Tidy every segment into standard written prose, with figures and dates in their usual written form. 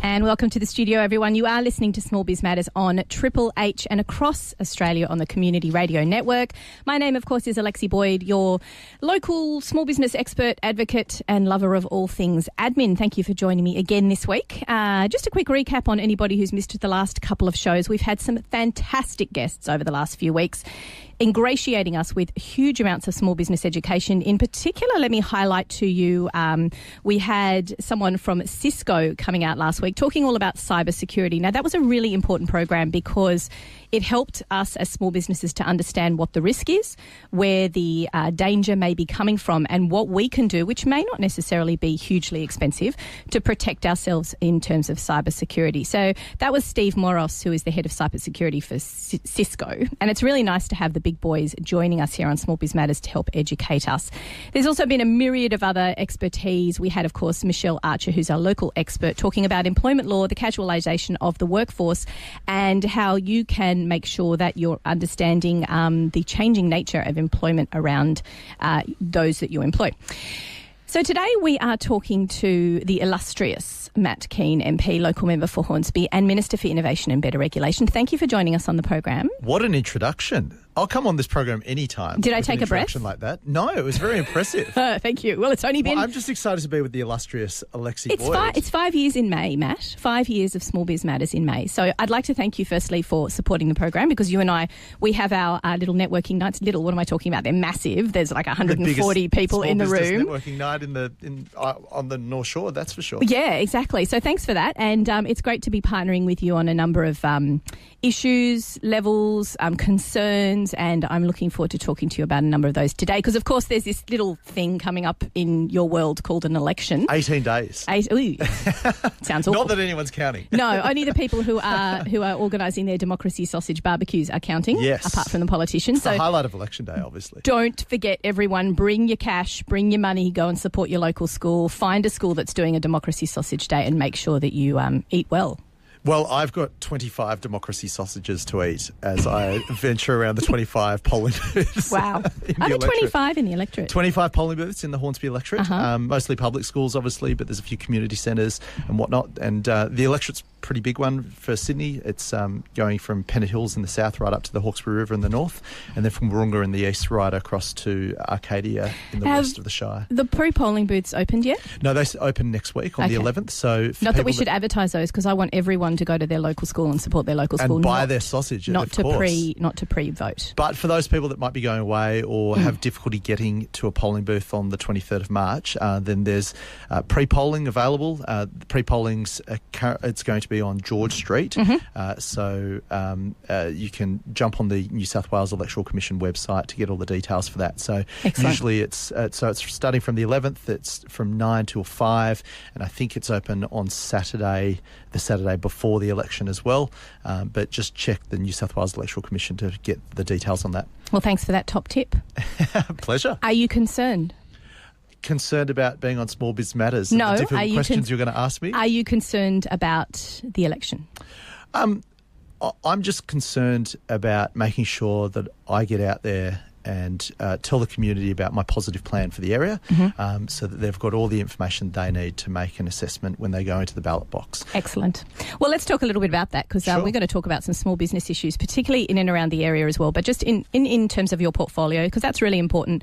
And welcome to the studio, everyone. You are listening to Small Biz Matters on Triple H and across Australia on the Community Radio Network. My name, of course, is Alexi Boyd, your local small business expert, advocate and lover of all things admin. Thank you for joining me again this week. Just a quick recap on anybody who's missed the last couple of shows. We've had some fantastic guests over the last few weeks, ingratiating us with huge amounts of small business education. In particular, let me highlight to you, we had someone from Cisco coming out last week talking all about cybersecurity. Now, that was a really important program because it helped us as small businesses to understand what the risk is, where the danger may be coming from, and what we can do, which may not necessarily be hugely expensive, to protect ourselves in terms of cybersecurity. So that was Steve Moros, who is the head of cybersecurity for Cisco. And it's really nice to have the big boys joining us here on Small Biz Matters to help educate us. There's also been a myriad of other expertise. We had, of course, Michelle Archer, who's our local expert, talking about employment law, the casualisation of the workforce, and how you can make sure that you're understanding the changing nature of employment around those that you employ. So today we are talking to the illustrious Matt Kean, MP, local member for Hornsby and Minister for Innovation and Better Regulation. Thank you for joining us on the program. What an introduction. I'll come on this program anytime. Did I take a breath? Like that? No, it was very impressive. Thank you. Well, it's only been... Well, I'm just excited to be with the illustrious Alexi Boyd. It's 5 years in May, Matt. 5 years of Small Biz Matters in May. So I'd like to thank you firstly for supporting the program, because you and I, we have our little networking nights. Little, what am I talking about? They're massive. There's like 140 people in the room. Networking night on the North Shore, that's for sure. Yeah, exactly. So thanks for that. And it's great to be partnering with you on a number of issues, levels, concerns, and I'm looking forward to talking to you about a number of those today, because of course there's this little thing coming up in your world called an election. 18 days. Sounds awful. Not that anyone's counting. No, only the people who are organising their democracy sausage barbecues are counting. Yes. Apart from the politicians. It's the highlight of election day, obviously. Don't forget, everyone, bring your cash, bring your money, go and support your local school. Find a school that's doing a democracy sausage day and make sure that you eat well. Well, I've got 25 democracy sausages to eat as I venture around the 25 polling booths. Wow. Are there 25 in the electorate? 25 polling booths in the Hornsby electorate. Mostly public schools, obviously, but there's a few community centres and whatnot. And the electorate's a pretty big one for Sydney. It's going from Pennant Hills in the south right up to the Hawkesbury River in the north, and then from Wahroonga in the east right across to Arcadia in the west of the Shire. The pre-polling booths opened yet? No, they open next week on the 11th. So not that we should advertise those, because I want everyone to go to their local school and support their local school. And buy their sausage, not to pre-vote. But for those people that might be going away or have difficulty getting to a polling booth on the 23rd of March, then there's pre-polling available. The pre-polling's it's going to be on George Street. So you can jump on the New South Wales Electoral Commission website to get all the details for that. So excellent. Usually it's starting from the 11th. It's from 9 till 5, and I think it's open on Saturday, the Saturday before the election as well. But just check the New South Wales Electoral Commission to get the details on that. Well, thanks for that top tip. Pleasure. Are you concerned? Concerned about being on Small Biz Matters? No. The difficult questions you're going to ask me? Are you concerned about the election? I'm just concerned about making sure that I get out there and tell the community about my positive plan for the area, so that they've got all the information they need to make an assessment when they go into the ballot box. Excellent. Well, let's talk a little bit about that, because we're going to talk about some small business issues, particularly in and around the area as well, but just in terms of your portfolio, because that's really important.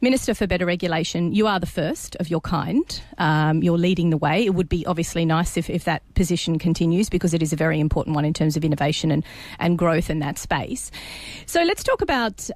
Minister for Better Regulation, you are the first of your kind. You're leading the way. It would be obviously nice if that position continues, because it is a very important one in terms of innovation and growth in that space. So let's talk about,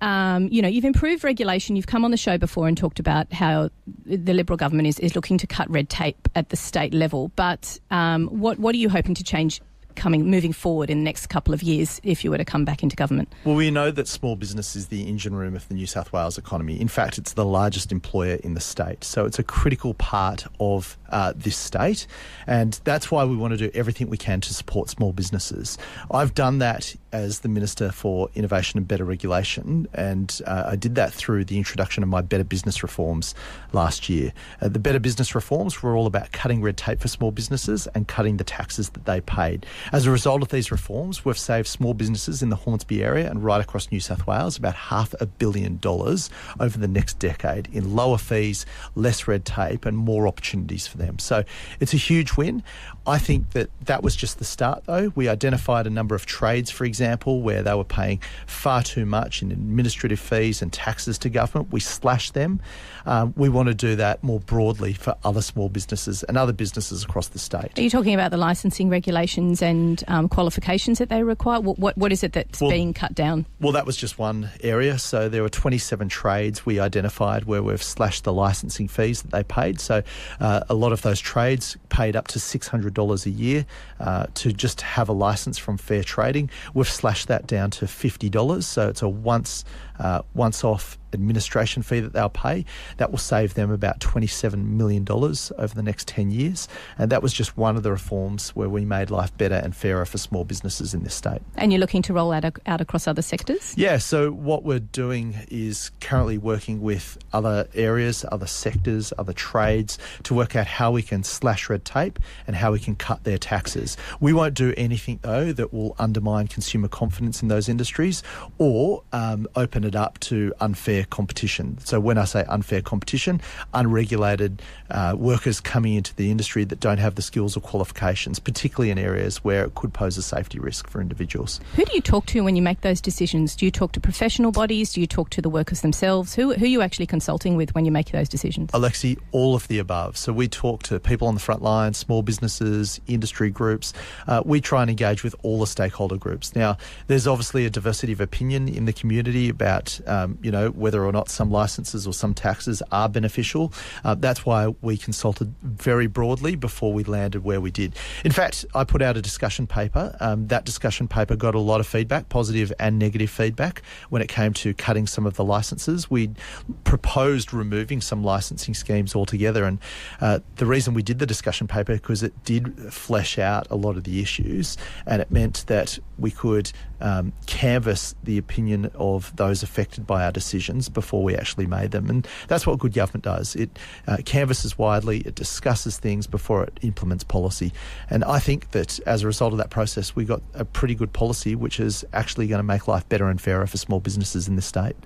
you've improved regulation. You've come on the show before and talked about how the Liberal government is looking to cut red tape at the state level. But what are you hoping to change moving forward in the next couple of years if you were to come back into government? Well, we know that small business is the engine room of the New South Wales economy. In fact, it's the largest employer in the state. So it's a critical part of this state. And that's why we want to do everything we can to support small businesses. I've done that as the Minister for Innovation and Better Regulation, and I did that through the introduction of my Better Business reforms last year. The Better Business reforms were all about cutting red tape for small businesses and cutting the taxes that they paid. As a result of these reforms, we've saved small businesses in the Hornsby area and right across New South Wales about $500 million over the next decade in lower fees, less red tape and more opportunities for them. So it's a huge win. I think that was just the start, though. We identified a number of trades, for example, where they were paying far too much in administrative fees and taxes to government. We slashed them. We want to do that more broadly for other small businesses and other businesses across the state. Are you talking about the licensing regulations and qualifications that they require? What is it that's being cut down? Well, that was just one area. So there were 27 trades we identified where we've slashed the licensing fees that they paid. So a lot of those trades paid up to $600 a year to just have a licence from Fair Trading. We've slashed that down to $50. So it's a once-off administration fee that they'll pay. That will save them about $27 million over the next 10 years. And that was just one of the reforms where we made life better and fairer for small businesses in this state. And you're looking to roll out across other sectors? Yeah, so what we're doing is currently working with other areas, other sectors, other trades to work out how we can slash red tape and how we can cut their taxes. We won't do anything, though, that will undermine consumer confidence in those industries or open it up to unfair competition. So when I say unfair competition, unregulated workers coming into the industry that don't have the skills or qualifications, particularly in areas where it could pose a safety risk for individuals. Who do you talk to when you make those decisions? Do you talk to professional bodies? Do you talk to the workers themselves? Who are you actually consulting with when you make those decisions? Alexi, all of the above. So we talk to people on the front line, small businesses, industry groups. We try and engage with all the stakeholder groups. Now, there's obviously a diversity of opinion in the community about, whether or not some licences or some taxes are beneficial. That's why we consulted very broadly before we landed where we did. In fact, I put out a discussion paper. That discussion paper got a lot of feedback, positive and negative feedback, when it came to cutting some of the licences. We proposed removing some licensing schemes altogether, and the reason we did the discussion paper because it did flesh out a lot of the issues, and it meant that we could canvass the opinion of those affected by our decisions before we actually made them. And that's what good government does. It canvasses widely, it discusses things before it implements policy. And I think that as a result of that process, we got a pretty good policy which is actually going to make life better and fairer for small businesses in this state.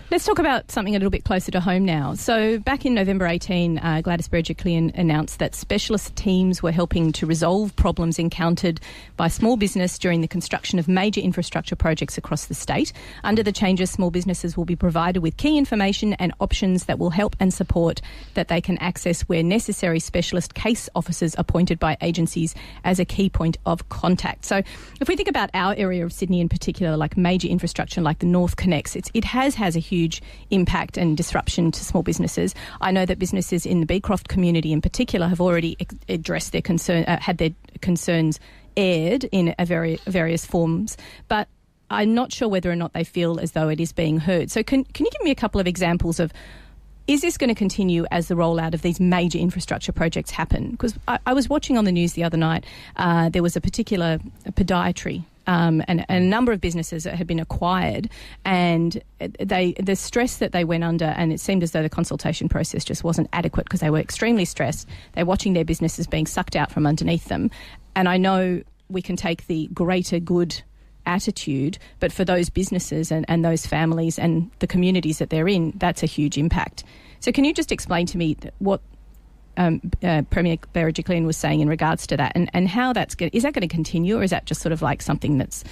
Let's talk about something a little bit closer to home now. So back in November 18, Gladys Berejiklian announced that specialist teams were helping to resolve problems encountered by small business during the construction of major infrastructure projects across the state. Under the changes, small businesses will be provided with key information and options that will help and support that they can access where necessary specialist case officers appointed by agencies as a key point of contact. So if we think about our area of Sydney in particular, like major infrastructure like the North Connex, it has a huge impact and disruption to small businesses. I know that businesses in the Beecroft community in particular have already addressed their had their concerns aired in various forms, but I'm not sure whether or not they feel as though it is being heard. So can you give me a couple of examples of, is this going to continue as the rollout of these major infrastructure projects happen? Because I was watching on the news the other night, there was a particular podiatry and a number of businesses that had been acquired, and the stress that they went under, and it seemed as though the consultation process just wasn't adequate because they were extremely stressed. They're watching their businesses being sucked out from underneath them. And I know we can take the greater good attitude, but for those businesses and those families and the communities that they're in, that's a huge impact. So can you just explain to me what Premier Berejiklian was saying in regards to that, and how is that going to continue, or is that just sort of like something that's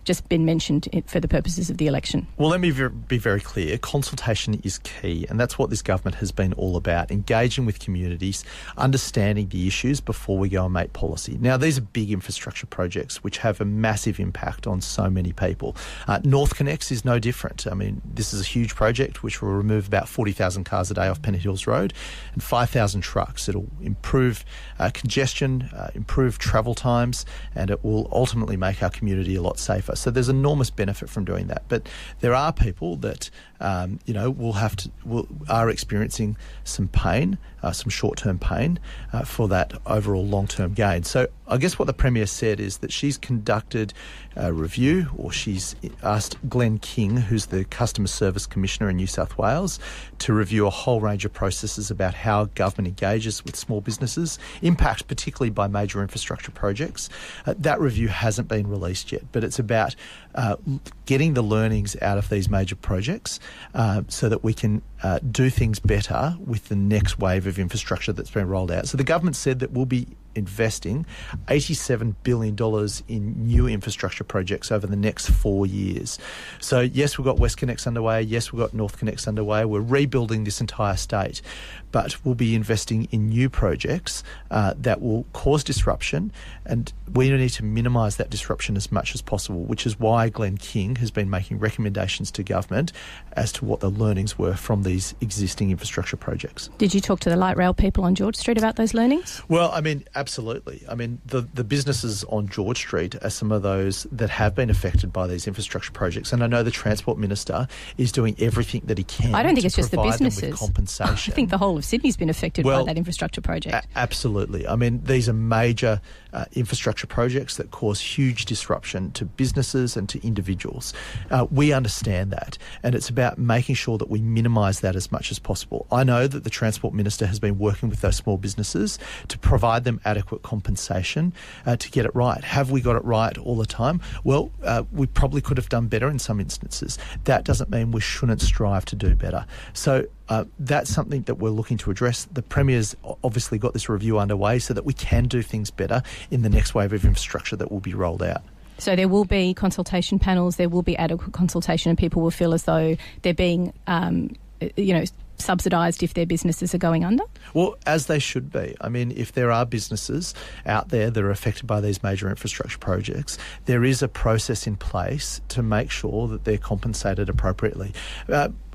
just been mentioned for the purposes of the election? Well, let me be very clear. Consultation is key, and that's what this government has been all about, engaging with communities, understanding the issues before we go and make policy. Now, these are big infrastructure projects which have a massive impact on so many people. North Connex is no different. I mean, this is a huge project which will remove about 40,000 cars a day off Pennant Hills Road and 5,000 trucks. It'll improve congestion, improve travel times, and it will ultimately make our community a lot safer. So there's enormous benefit from doing that. But there are people that, are experiencing some pain, some short-term pain for that overall long-term gain. So I guess what the Premier said is that she's conducted a review, or she's asked Glenn Kean, who's the Customer Service Commissioner in New South Wales, to review a whole range of processes about how government engages with small businesses, impacted particularly by major infrastructure projects. That review hasn't been released yet, but it's about getting the learnings out of these major projects so that we can do things better with the next wave of infrastructure that's been rolled out. So the government said that we'll be investing $87 billion in new infrastructure projects over the next 4 years. So yes, we've got West Connex underway. Yes, we've got North Connex underway. We're rebuilding this entire state, but we'll be investing in new projects that will cause disruption, and we need to minimise that disruption as much as possible, which is why Glenn Kean has been making recommendations to government as to what the learnings were from these existing infrastructure projects. Did you talk to the light rail people on George Street about those learnings? Well, I mean, absolutely. I mean, the businesses on George Street are some of those that have been affected by these infrastructure projects, and I know the Transport Minister is doing everything that he can. I don't think it's just the businesses. With compensation. I think the whole of Sydney's been affected by that infrastructure project. Absolutely. I mean, these are major infrastructure projects that cause huge disruption to businesses and to individuals. We understand that, and it's about making sure that we minimise that as much as possible. I know that the Transport Minister has been working with those small businesses to provide them adequate compensation to get it right. Have we got it right all the time? Well, we probably could have done better in some instances. That doesn't mean we shouldn't strive to do better. So that's something that we're looking to address. The Premier's obviously got this review underway so that we can do things better in the next wave of infrastructure that will be rolled out. So there will be consultation panels, there will be adequate consultation, and people will feel as though they're being, subsidised if their businesses are going under? Well, as they should be. I mean, if there are businesses out there that are affected by these major infrastructure projects, there is a process in place to make sure that they're compensated appropriately.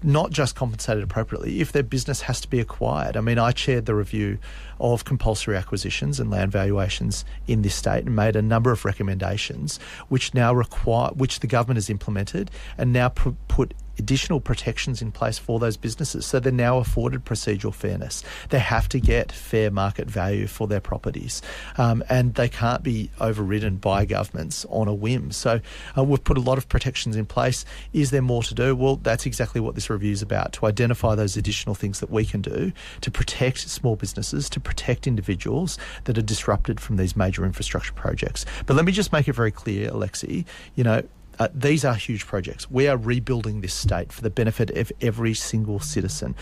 Not just compensated appropriately, if their business has to be acquired. I mean, I chaired the review of compulsory acquisitions and land valuations in this state and made a number of recommendations which the government has implemented and now put additional protections in place for those businesses. So they're now afforded procedural fairness. They have to get fair market value for their properties, and they can't be overridden by governments on a whim. So we've put a lot of protections in place. Is there more to do? Well, that's exactly what this review is about, to identify those additional things that we can do to protect small businesses, to protect individuals that are disrupted from these major infrastructure projects. But let me just make it very clear, Alexi, these are huge projects. We are rebuilding this state for the benefit of every single citizen.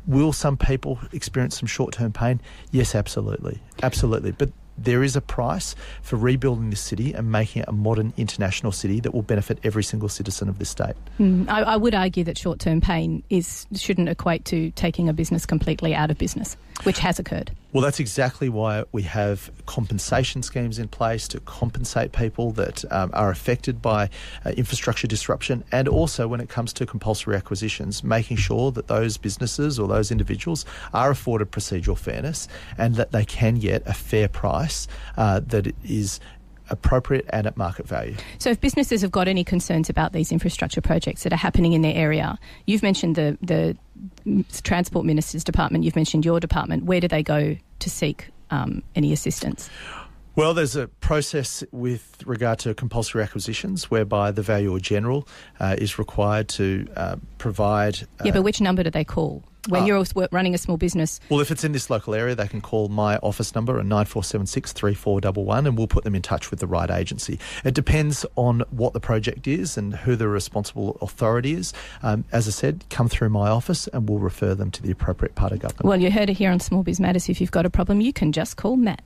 Will some people experience some short-term pain? Yes, absolutely. Absolutely. But there is a price for rebuilding this city and making it a modern international city that will benefit every single citizen of this state. I would argue that short-term pain shouldn't equate to taking a business completely out of business, which has occurred. Well, that's exactly why we have compensation schemes in place to compensate people that are affected by infrastructure disruption, and also when it comes to compulsory acquisitions, making sure that those businesses or those individuals are afforded procedural fairness and that they can get a fair price that is appropriate and at market value. So if businesses have got any concerns about these infrastructure projects that are happening in their area, you've mentioned the Transport Minister's department, you've mentioned your department, where do they go to seek any assistance? Well, there's a process with regard to compulsory acquisitions whereby the Valuer General is required to provide... but which number do they call? When you're running a small business? Well, if it's in this local area, they can call my office number at 9476 3411 and we'll put them in touch with the right agency. It depends on what the project is and who the responsible authority is. As I said, come through my office and we'll refer them to the appropriate part of government. Well, you heard it here on Small Biz Matters. If you've got a problem, you can just call Matt.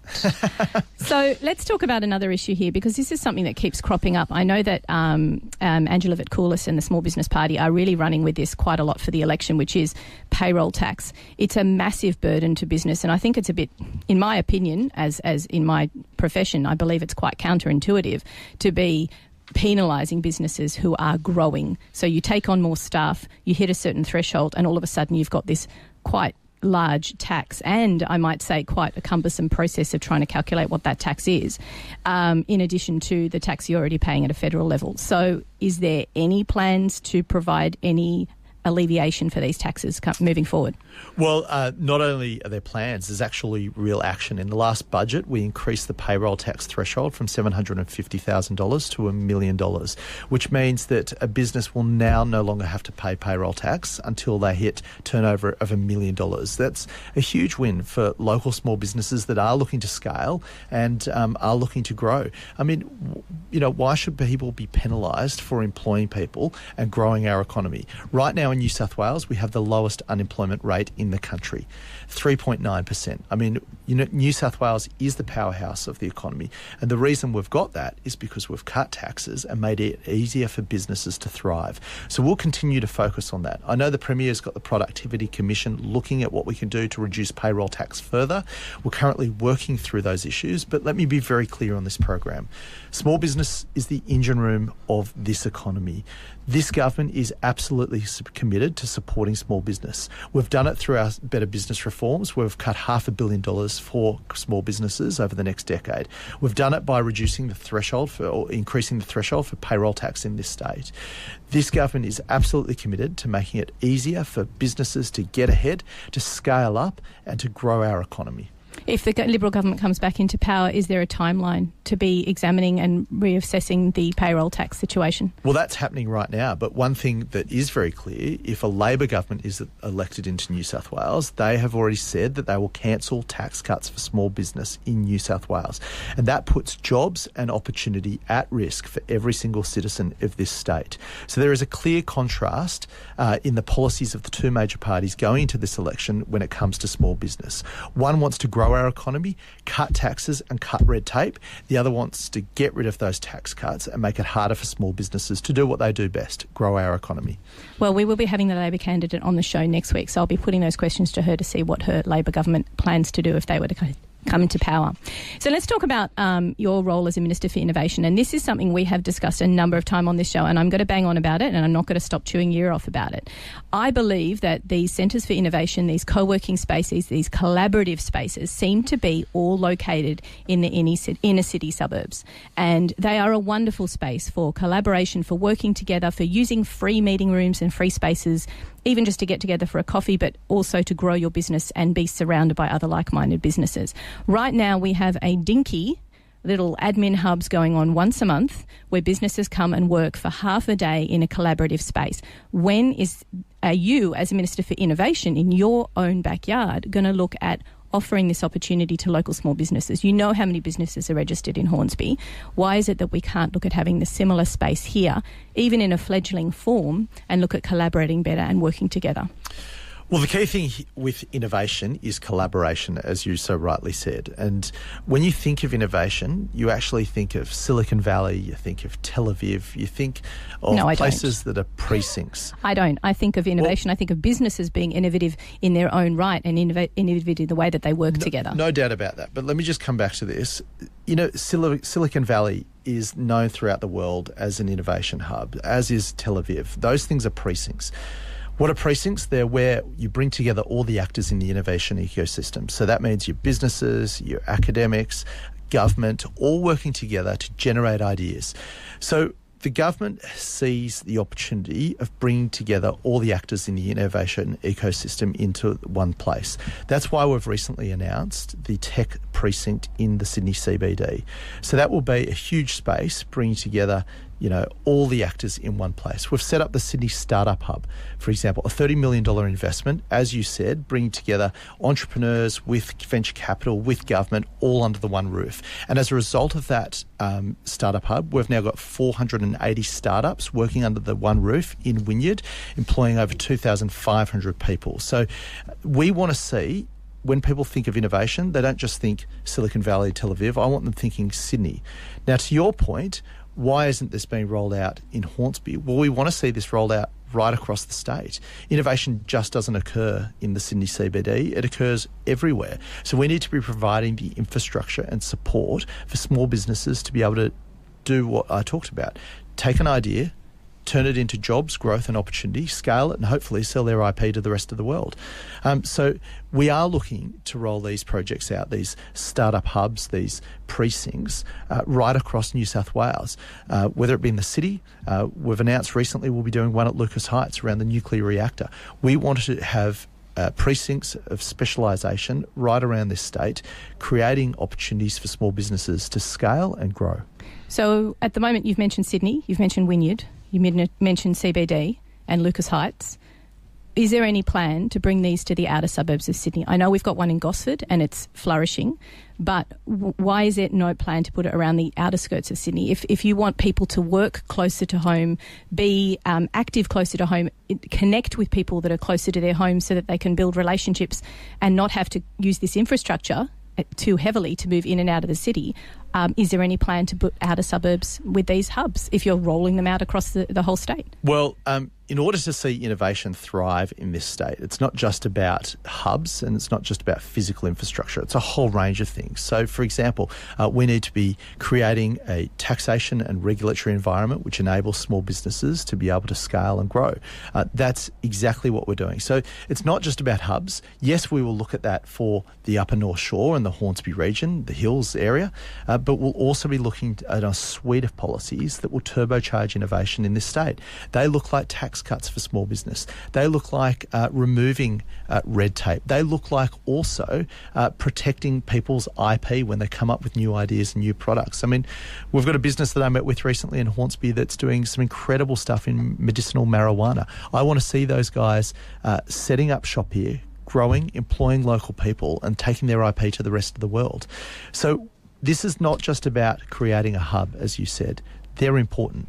So let's talk about another issue here, because this is something that keeps cropping up. I know that Angela Vitkoulis and the Small Business Party are really running with this quite a lot for the election, which is payroll tax. It's a massive burden to business, and I think it's a bit, in my opinion, as in my profession, I believe it's quite counterintuitive to be penalising businesses who are growing. So you take on more staff, you hit a certain threshold, and all of a sudden you've got this quite large tax, and I might say quite a cumbersome process of trying to calculate what that tax is, in addition to the tax you're already paying at a federal level. So is there any plans to provide any alleviation for these taxes moving forward? Well, not only are there plans, there's actually real action. In the last budget, we increased the payroll tax threshold from $750,000 to $1 million, which means that a business will now no longer have to pay payroll tax until they hit turnover of $1 million. That's a huge win for local small businesses that are looking to scale and are looking to grow. I mean, why should people be penalised for employing people and growing our economy? Right now in New South Wales, we have the lowest unemployment rate in the country, 3.9%. I mean, New South Wales is the powerhouse of the economy. And the reason we've got that is because we've cut taxes and made it easier for businesses to thrive. So we'll continue to focus on that. I know the Premier's got the Productivity Commission looking at what we can do to reduce payroll tax further. We're currently working through those issues, but let me be very clear on this program. Small business is the engine room of this economy. This government is absolutely committed to supporting small business. We've done it through our Better Business reforms. We've cut $500 million for small businesses over the next decade. We've done it by reducing the threshold or increasing the threshold for payroll tax in this state. This government is absolutely committed to making it easier for businesses to get ahead, to scale up and to grow our economy. If the Liberal government comes back into power, is there a timeline to be examining and reassessing the payroll tax situation? Well, that's happening right now. But one thing that is very clear, if a Labor government is elected into New South Wales, they have already said that they will cancel tax cuts for small business in New South Wales. And that puts jobs and opportunity at risk for every single citizen of this state. So there is a clear contrast in the policies of the two major parties going into this election when it comes to small business. One wants to grow our economy, cut taxes and cut red tape. The other wants to get rid of those tax cuts and make it harder for small businesses to do what they do best, grow our economy. Well, we will be having the Labor candidate on the show next week, so I'll be putting those questions to her to see what her Labor government plans to do if they were to come into power. So let's talk about your role as a Minister for Innovation. And this is something we have discussed a number of times on this show, and I'm going to bang on about it, and I'm not going to stop chewing your ear off about it. I believe that these centres for innovation, these co-working spaces, these collaborative spaces seem to be all located in the inner city suburbs. And they are a wonderful space for collaboration, for working together, for using free meeting rooms and free spaces, even just to get together for a coffee, but also to grow your business and be surrounded by other like-minded businesses. Right now, we have a dinky little admin hubs going on once a month where businesses come and work for half a day in a collaborative space. When are you, as a Minister for Innovation, in your own backyard, going to look at offering this opportunity to local small businesses? You know how many businesses are registered in Hornsby. Why is it that we can't look at having the similar space here, even in a fledgling form, and look at collaborating better and working together? Well, the key thing with innovation is collaboration, as you so rightly said. And when you think of innovation, you actually think of Silicon Valley, you think of Tel Aviv, you think of places that are precincts. I don't. I think of innovation. I think of businesses being innovative in their own right and innovative in the way that they work together. No doubt about that. But let me just come back to this. Silicon Valley is known throughout the world as an innovation hub, as is Tel Aviv. Those things are precincts. What are precincts? They're where you bring together all the actors in the innovation ecosystem. So that means your businesses, your academics, government, all working together to generate ideas. So the government sees the opportunity of bringing together all the actors in the innovation ecosystem into one place. That's why we've recently announced the tech precinct in the Sydney CBD. So that will be a huge space bringing together all the actors in one place. We've set up the Sydney Startup Hub, for example, a $30 million investment, as you said, bringing together entrepreneurs with venture capital, with government, all under the one roof. And as a result of that Startup Hub, we've now got 480 startups working under the one roof in Wynyard, employing over 2,500 people. So we want to see, when people think of innovation, they don't just think Silicon Valley, Tel Aviv. I want them thinking Sydney. Now, to your point, why isn't this being rolled out in Hornsby? Well, we want to see this rolled out right across the state. Innovation just doesn't occur in the Sydney CBD. It occurs everywhere. So we need to be providing the infrastructure and support for small businesses to be able to do what I talked about. Take an idea, turn it into jobs, growth and opportunity, scale it, and hopefully sell their IP to the rest of the world. So we are looking to roll these projects out, these startup hubs, these precincts, right across New South Wales, whether it be in the city. We've announced recently we'll be doing one at Lucas Heights around the nuclear reactor. We wanted to have precincts of specialisation right around this state, creating opportunities for small businesses to scale and grow. So at the moment you've mentioned Sydney, you've mentioned Wynyard, you mentioned CBD and Lucas Heights. Is there any plan to bring these to the outer suburbs of Sydney? I know we've got one in Gosford and it's flourishing, but why is there no plan to put it around the outer skirts of Sydney? If you want people to work closer to home, be active closer to home, connect with people that are closer to their home so that they can build relationships and not have to use this infrastructure too heavily to move in and out of the city, is there any plan to put outer suburbs with these hubs if you're rolling them out across the whole state? Well, in order to see innovation thrive in this state, it's not just about hubs and it's not just about physical infrastructure. It's a whole range of things. So, for example, we need to be creating a taxation and regulatory environment which enables small businesses to be able to scale and grow. That's exactly what we're doing. So it's not just about hubs. Yes, we will look at that for the Upper North Shore and the Hornsby region, the Hills area, but we'll also be looking at a suite of policies that will turbocharge innovation in this state. They look like tax cuts for small business. They look like removing red tape. They look like also protecting people's IP when they come up with new ideas and new products. I mean, we've got a business that I met with recently in Hornsby that's doing some incredible stuff in medicinal marijuana. I want to see those guys setting up shop here, growing, employing local people and taking their IP to the rest of the world. So this is not just about creating a hub, as you said. They're important.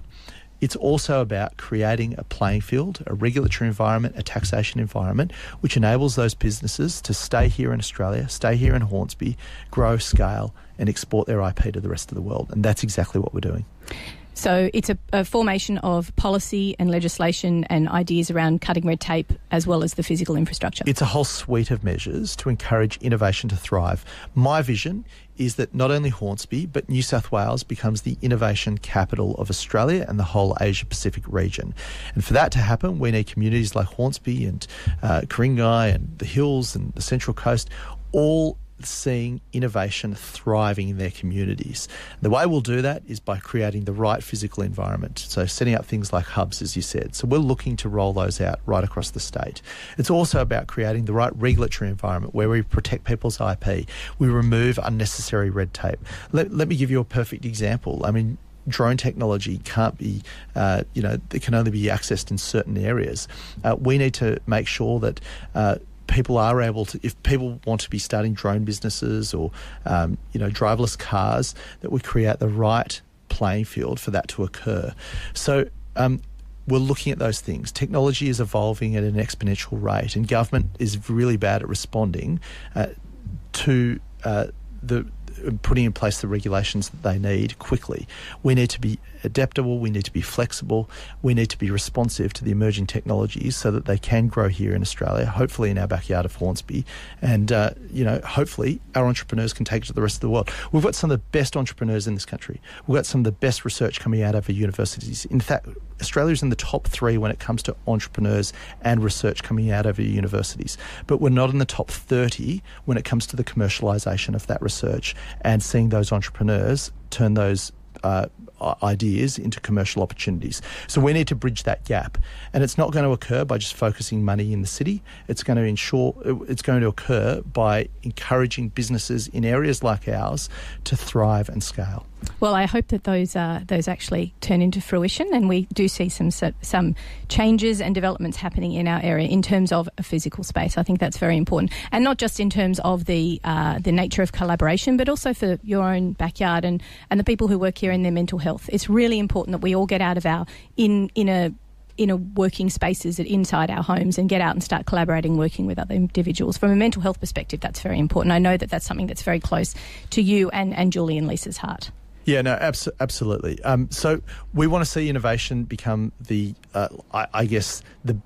It's also about creating a playing field, a regulatory environment, a taxation environment, which enables those businesses to stay here in Australia, stay here in Hornsby, grow, scale, and export their IP to the rest of the world. And that's exactly what we're doing. So it's a formation of policy and legislation and ideas around cutting red tape as well as the physical infrastructure. It's a whole suite of measures to encourage innovation to thrive. My vision is that not only Hornsby, but New South Wales becomes the innovation capital of Australia and the whole Asia-Pacific region. And for that to happen, we need communities like Hornsby and Ku-ring-gai and the Hills and the Central Coast all seeing innovation thriving in their communities. The way we'll do that is by creating the right physical environment. So setting up things like hubs, as you said. So we're looking to roll those out right across the state. It's also about creating the right regulatory environment where we protect people's IP. We remove unnecessary red tape. Let me give you a perfect example. I mean, drone technology can't be, it can only be accessed in certain areas. We need to make sure that people are able to, if people want to be starting drone businesses or, driverless cars, that we create the right playing field for that to occur. So we're looking at those things. Technology is evolving at an exponential rate and government is really bad at responding to putting in place the regulations that they need quickly. We need to be adaptable, we need to be flexible, we need to be responsive to the emerging technologies so that they can grow here in Australia, hopefully in our backyard of Hornsby, and hopefully our entrepreneurs can take it to the rest of the world. We've got some of the best entrepreneurs in this country. We've got some of the best research coming out of our universities. In fact, Australia's in the top 3 when it comes to entrepreneurs and research coming out of our universities, but we're not in the top 30 when it comes to the commercialisation of that research and seeing those entrepreneurs turn those ideas into commercial opportunities. So we need to bridge that gap, and it's not going to occur by just focusing money in the city. It's going to occur by encouraging businesses in areas like ours to thrive and scale. Well, I hope that those actually turn into fruition, and we do see some changes and developments happening in our area in terms of a physical space. I think that's very important, and not just in terms of the nature of collaboration, but also for your own backyard and the people who work here in their mental health. It's really important that we all get out of our inner working spaces inside our homes and get out and start collaborating, working with other individuals. From a mental health perspective, that's very important. I know that that's something that's very close to you and Julie and Lisa's heart. Yeah, no, absolutely. So we want to see innovation become the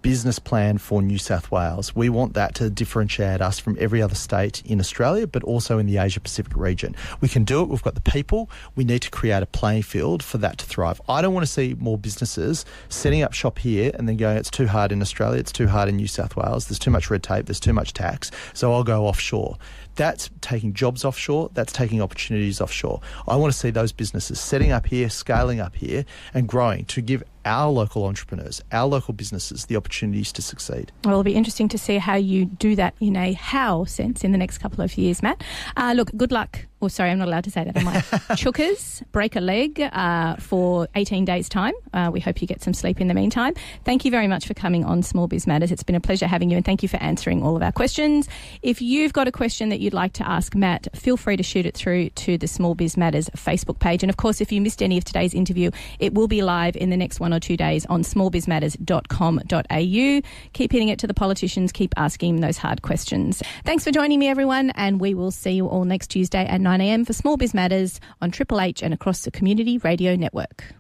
business plan for New South Wales. We want that to differentiate us from every other state in Australia, but also in the Asia Pacific region. We can do it. We've got the people. We need to create a playing field for that to thrive. I don't want to see more businesses setting up shop here and then going, it's too hard in Australia, it's too hard in New South Wales, there's too much red tape, there's too much tax, so I'll go offshore. That's taking jobs offshore. That's taking opportunities offshore. I want to see those businesses setting up here, scaling up here and growing to give our local entrepreneurs, our local businesses, the opportunities to succeed. Well, it'll be interesting to see how you do that in a how sense in the next couple of years, Matt. Look, good luck. Oh, sorry, I'm not allowed to say that, am I? Chookers, break a leg for 18 days' time. We hope you get some sleep in the meantime. Thank you very much for coming on Small Biz Matters. It's been a pleasure having you, and thank you for answering all of our questions. If you've got a question that you'd like to ask Matt, feel free to shoot it through to the Small Biz Matters Facebook page. And, of course, if you missed any of today's interview, it will be live in the next 1 or 2 days on smallbizmatters.com.au. Keep hitting it to the politicians. Keep asking them those hard questions. Thanks for joining me, everyone, and we will see you all next Tuesday at 9 a.m. for Small Biz Matters on Triple H and across the Community Radio Network.